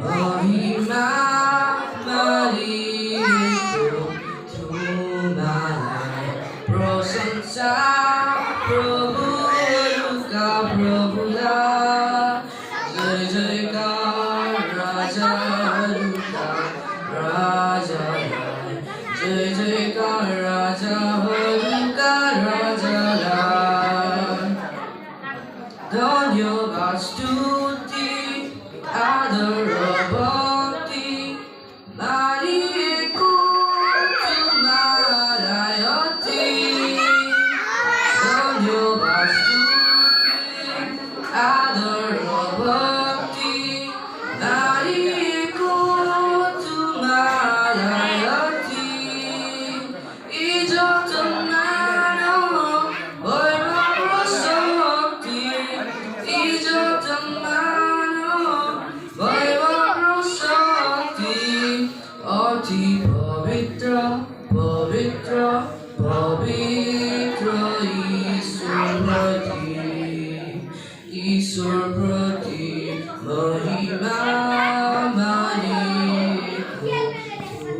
महिमा मालिकको तुम्हालाई प्रशंसा प्रभुहरूका प्रभुलाई जय जयकार राजाहरूका राजालाई जय जयकार राजाहरूका राजालाई धन्यवाद स्तुति आदर भक्ति मालिकको तुम्हालाई अति धन्यवाद स्तुति आदर भक्ति मालिकको तुम्हालाई अति इज्जत मानौ वैभव शक्ति इज्जत अति पवित्र पवित्र पवित्र ईश्वर प्रति महिमा मालिकको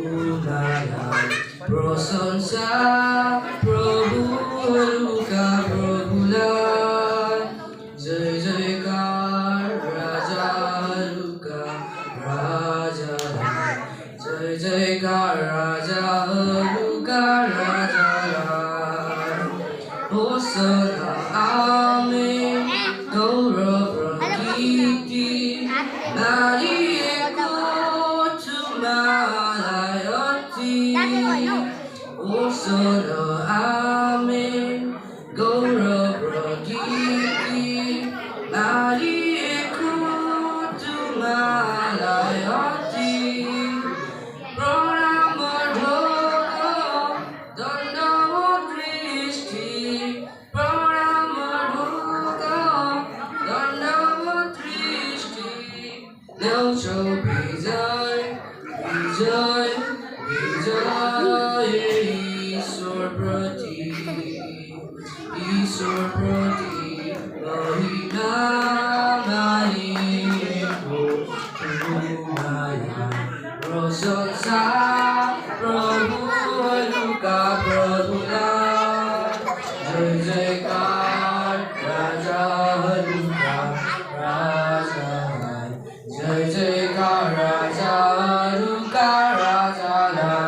तुम्हालाई प्रशंसा प्रभुहरूका प्रभुलाई जय जयकार राजाहरूका राजालाई जय जयकार राजाहरूका राजालाई होसना आमेन गौरव र कीर्ति मालिकको तुम्हालाई अति होसना आमेन गौरव र कीर्ति मालिकको तुम्हालाई अति ल्याउँछौ विजय विजय विजय ईश्वर प्रति महिमा मालिकको तुम्हालाई प्रशंसा प्रभुहरूका प्रभुलाई जय जयकार राजाहरूका राजालाई जय जयकार राजाहरूका राजालाई